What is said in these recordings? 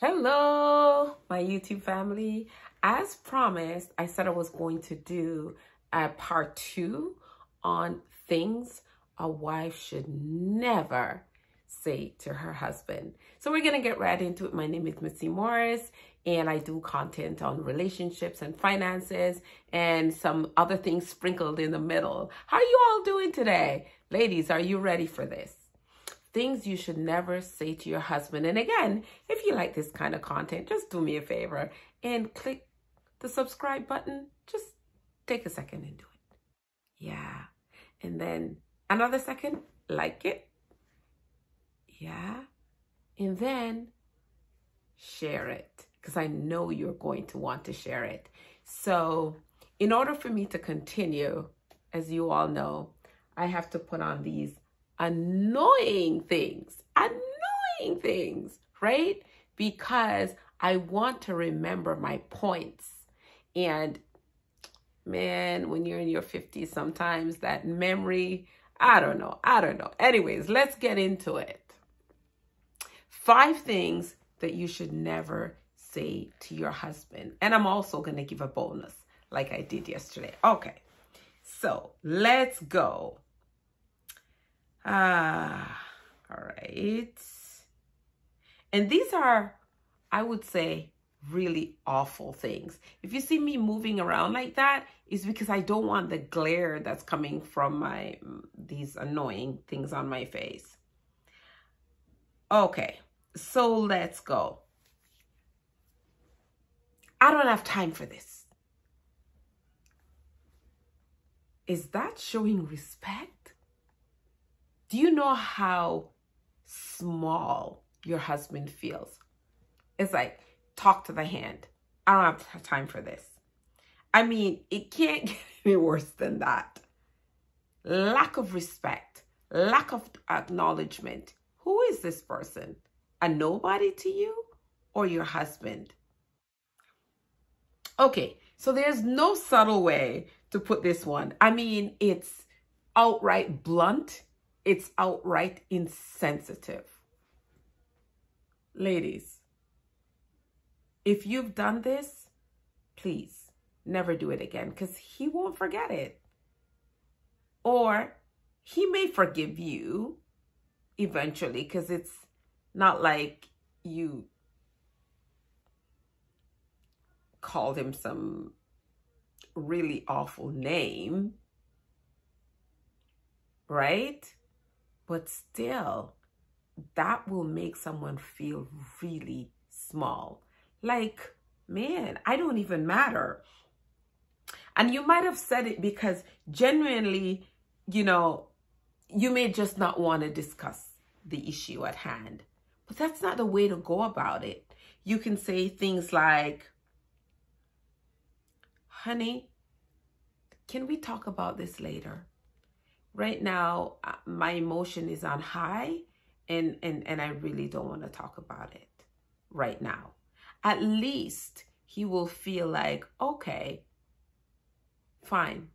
Hello, my YouTube family. As promised, I said I was going to do a part 2 on things a wife should never say to her husband. So we're going to get right into it. My name is Missy Morris, and I do content on relationships and finances and some other things sprinkled in the middle. How are you all doing today? Ladies, are you ready for this? Things you should never say to your husband. And again, if you like this kind of content, just do me a favor and click the subscribe button. Just take a second and do it. Yeah. And then another second, like it. Yeah. And then share it, because I know you're going to want to share it. So in order for me to continue, as you all know, I have to put on these annoying things, right? Because I want to remember my points. And man, when you're in your 50s, sometimes that memory, I don't know. Anyways, let's get into it. 5 things that you should never say to your husband. And I'm also going to give a bonus like I did yesterday. Okay, so let's go. All right. And these are, I would say, really awful things. If you see me moving around like that, it's because I don't want the glare that's coming from these annoying things on my face. Okay, so let's go. I don't have time for this. Is that showing respect? Do you know how small your husband feels? It's like, talk to the hand. I don't have time for this. I mean, it can't get any worse than that. Lack of respect, lack of acknowledgement. Who is this person? A nobody to you or your husband? Okay, so there's no subtle way to put this one. I mean, it's outright blunt. It's outright insensitive. Ladies, if you've done this, please never do it again, because he won't forget it. Or he may forgive you eventually, because it's not like you called him some really awful name, right? But still, that will make someone feel really small. Like, man, I don't even matter. And you might have said it because genuinely, you know, you may just not want to discuss the issue at hand. But that's not the way to go about it. You can say things like, honey, can we talk about this later? Right now, my emotion is on high, and I really don't want to talk about it right now. At least he will feel like, okay, fine.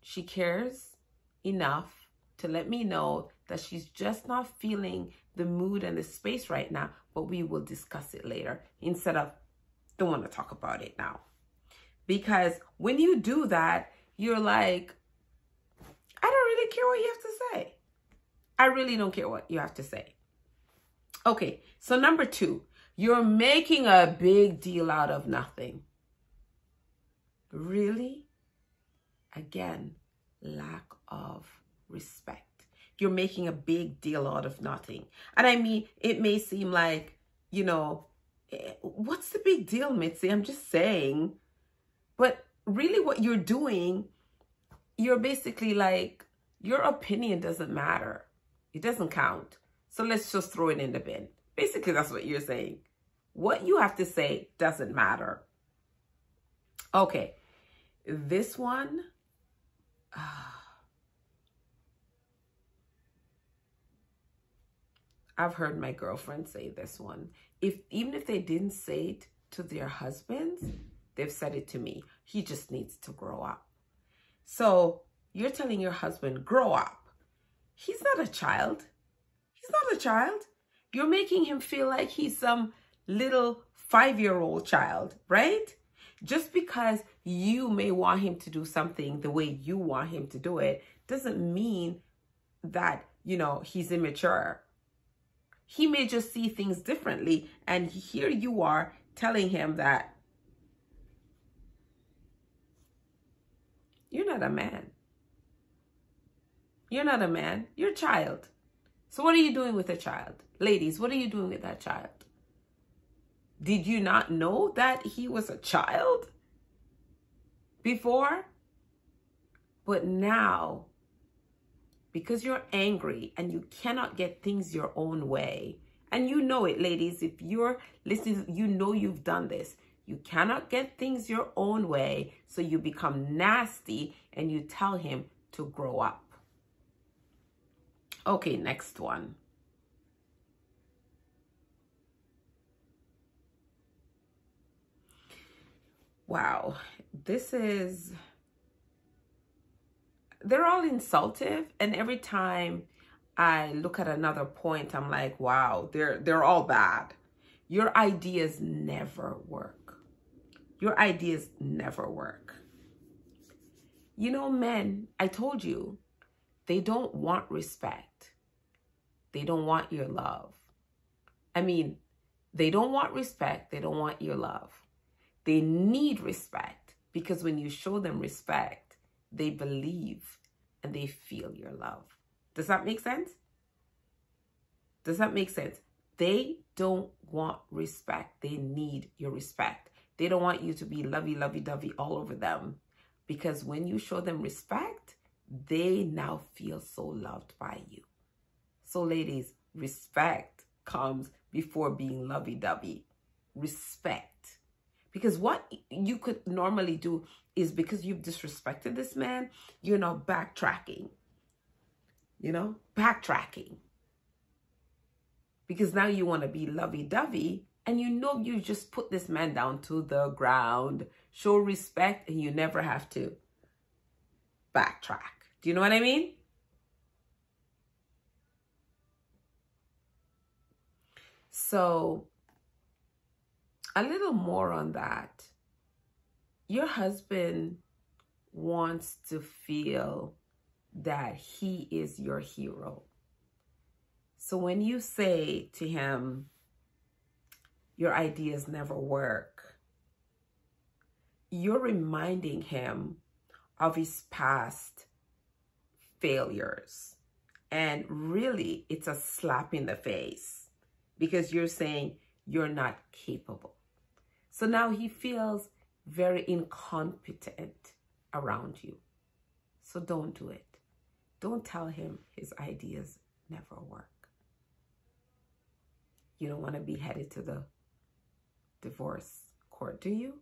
She cares enough to let me know that she's just not feeling the mood and the space right now, but we will discuss it later, instead of, don't want to talk about it now. Because when you do that, you're like, I don't really care what you have to say. I really don't care what you have to say. Okay, so number 2, you're making a big deal out of nothing. Really? Again, lack of respect. You're making a big deal out of nothing. And I mean, it may seem like, you know, what's the big deal, Mitzi? I'm just saying. But really what you're doing, you're basically like, your opinion doesn't matter. It doesn't count. So let's just throw it in the bin. Basically, that's what you're saying. What you have to say doesn't matter. Okay, this one. I've heard my girlfriend say this one. Even if they didn't say it to their husbands, they've said it to me. He just needs to grow up. So you're telling your husband, grow up. He's not a child. He's not a child. You're making him feel like he's some little 5-year-old child, right? Just because you may want him to do something the way you want him to do it doesn't mean that, you know, he's immature. He may just see things differently, and here you are telling him that you're not a man. You're not a man. You're a child. So what are you doing with a child? Ladies, what are you doing with that child? Did you not know that he was a child before? But now, because you're angry and you cannot get things your own way, and you know it, ladies, if you're listening, you know you've done this. You cannot get things your own way, so you become nasty and you tell him to grow up. Okay, next one. Wow, they're all insultive, and every time I look at another point, I'm like, wow, they're all bad. Your ideas never work. Your ideas never work. You know, men, I told you, they don't want respect. They don't want your love. I mean, they don't want respect. They don't want your love. They need respect, because when you show them respect, they believe and they feel your love. Does that make sense? Does that make sense? They don't want respect. They need your respect. They don't want you to be lovey-dovey all over them, because when you show them respect, they now feel so loved by you. So ladies, respect comes before being lovey-dovey. Respect. Because what you could normally do is, because you've disrespected this man, you're now backtracking. You know, backtracking. Because now you want to be lovey-dovey, and you know you just put this man down to the ground. Show respect, and you never have to backtrack. Do you know what I mean? So, a little more on that. Your husband wants to feel that he is your hero. So when you say to him, your ideas never work, you're reminding him of his past failures. And really, it's a slap in the face, because you're saying you're not capable. So now he feels very incompetent around you. So don't do it. Don't tell him his ideas never work. You don't want to be headed to the divorce court, do you?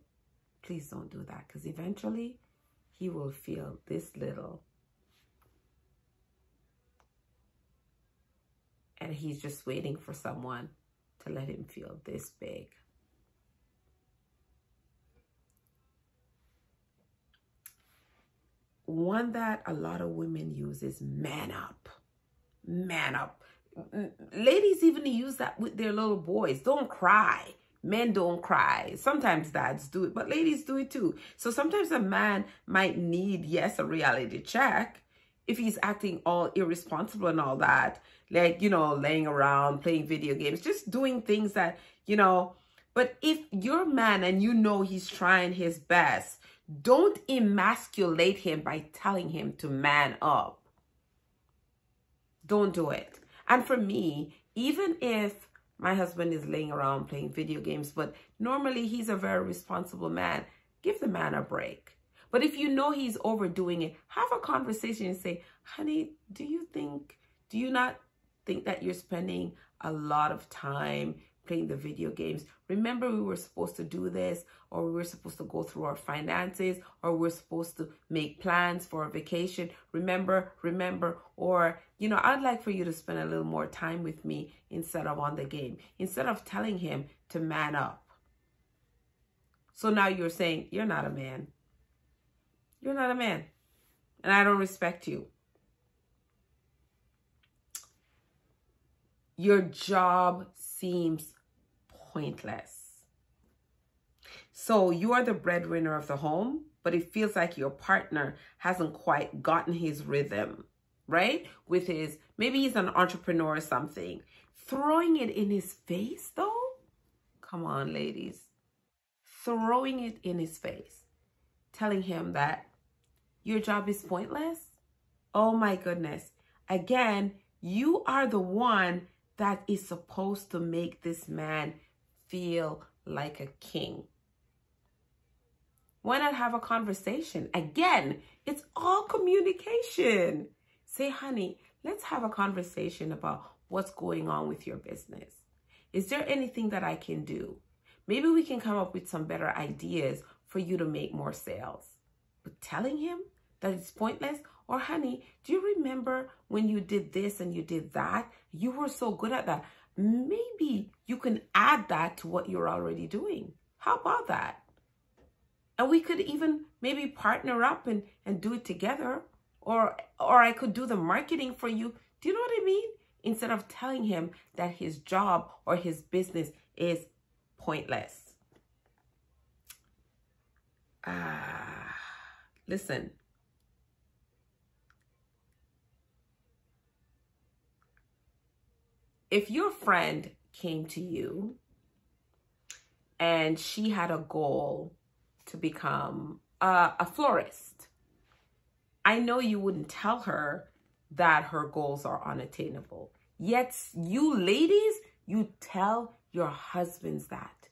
Please don't do that, because eventually he will feel this little. And he's just waiting for someone to let him feel this big. One that a lot of women use is man up. Man up. Ladies even use that with their little boys. Don't cry. Men don't cry. Sometimes dads do it, but ladies do it too. So sometimes a man might need, yes, a reality check if he's acting all irresponsible and all that. Like, you know, laying around, playing video games, just doing things that, you know. But if you're a man and you know he's trying his best, don't emasculate him by telling him to man up. Don't do it. And for me, even if my husband is laying around playing video games, but normally he's a very responsible man, give the man a break. But if you know he's overdoing it, have a conversation and say, honey, do you not think that you're spending a lot of time playing the video games? Remember, we were supposed to do this, or we were supposed to go through our finances, or we're supposed to make plans for a vacation. Remember, or, you know, I'd like for you to spend a little more time with me instead of on the game, instead of telling him to man up. So now you're saying, you're not a man. You're not a man, and I don't respect you. Your job seems pointless. So you are the breadwinner of the home, but it feels like your partner hasn't quite gotten his rhythm, right? With his, maybe he's an entrepreneur or something. Throwing it in his face though? Come on, ladies. Throwing it in his face. Telling him that your job is pointless? Oh my goodness. Again, you are the one that is supposed to make this man feel like a king. Why not have a conversation? Again, it's all communication. Say, honey, let's have a conversation about what's going on with your business. Is there anything that I can do? Maybe we can come up with some better ideas for you to make more sales. But telling him that it's pointless, or honey, do you remember when you did this and you did that? You were so good at that. Maybe you can add that to what you're already doing. How about that? And we could even maybe partner up and do it together. Or I could do the marketing for you. Do you know what I mean? Instead of telling him that his job or his business is pointless. Listen. If your friend came to you and she had a goal to become a florist, I know you wouldn't tell her that her goals are unattainable. Yet you ladies, you tell your husbands that.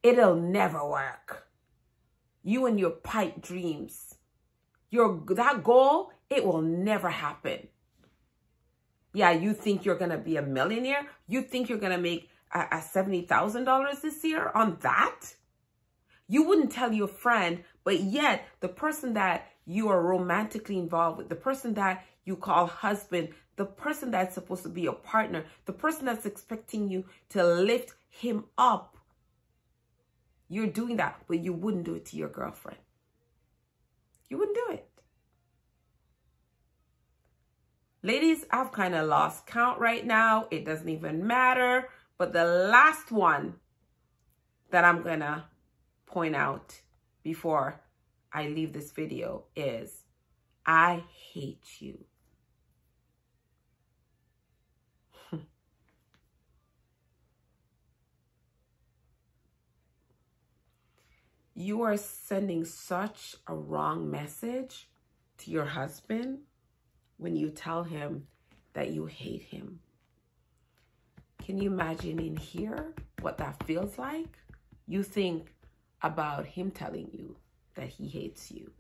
It'll never work. You and your pipe dreams. That goal, it will never happen. Yeah, you think you're going to be a millionaire? You think you're going to make a $70,000 this year on that? You wouldn't tell your friend, but yet the person that you are romantically involved with, the person that you call husband, the person that's supposed to be a partner, the person that's expecting you to lift him up, you're doing that, but you wouldn't do it to your girlfriend. You wouldn't do it. Ladies, I've kind of lost count right now. It doesn't even matter. But the last one that I'm going to point out before I leave this video is, I hate you. You are sending such a wrong message to your husband when you tell him that you hate him. Can you imagine in here what that feels like? You think about him telling you that he hates you.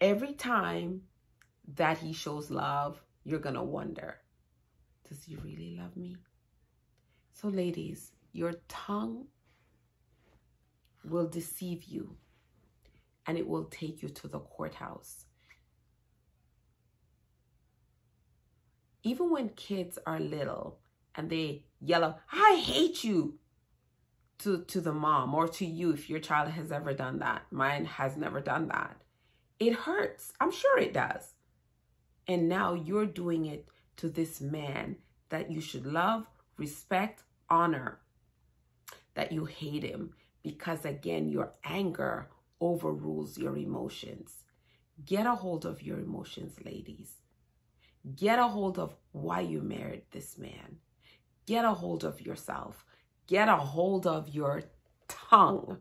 Every time that he shows love, you're going to wonder, does he really love me? So ladies, your tongue will deceive you and it will take you to the courthouse. Even when kids are little and they yell out, I hate you, to the mom or to you, if your child has ever done that. Mine has never done that. It hurts. I'm sure it does. And now you're doing it to this man that you should love, respect, honor, that you hate him because, again, your anger overrules your emotions. Get a hold of your emotions, ladies. Get a hold of why you married this man. Get a hold of yourself. Get a hold of your tongue.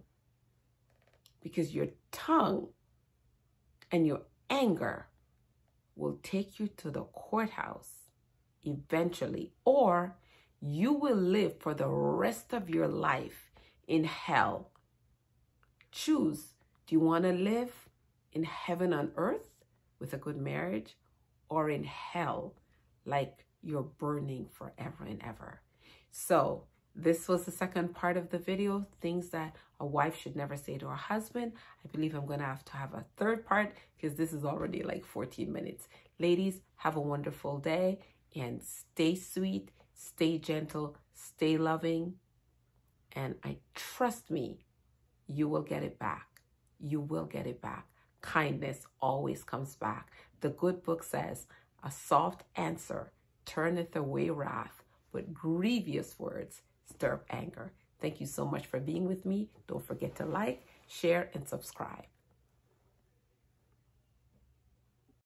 Because your tongue and your anger will take you to the courthouse eventually, or you will live for the rest of your life in hell. Choose. Do you want to live in heaven on earth with a good marriage, or in hell like you're burning forever and ever? So this was the second part of the video, things that a wife should never say to her husband. I believe I'm going to have a third part because this is already like 14 minutes. Ladies, have a wonderful day and stay sweet, stay gentle, stay loving. And trust me, you will get it back. You will get it back. Kindness always comes back. The good book says, A soft answer turneth away wrath, but grievous words stir up anger. Thank you so much for being with me. Don't forget to like, share, and subscribe.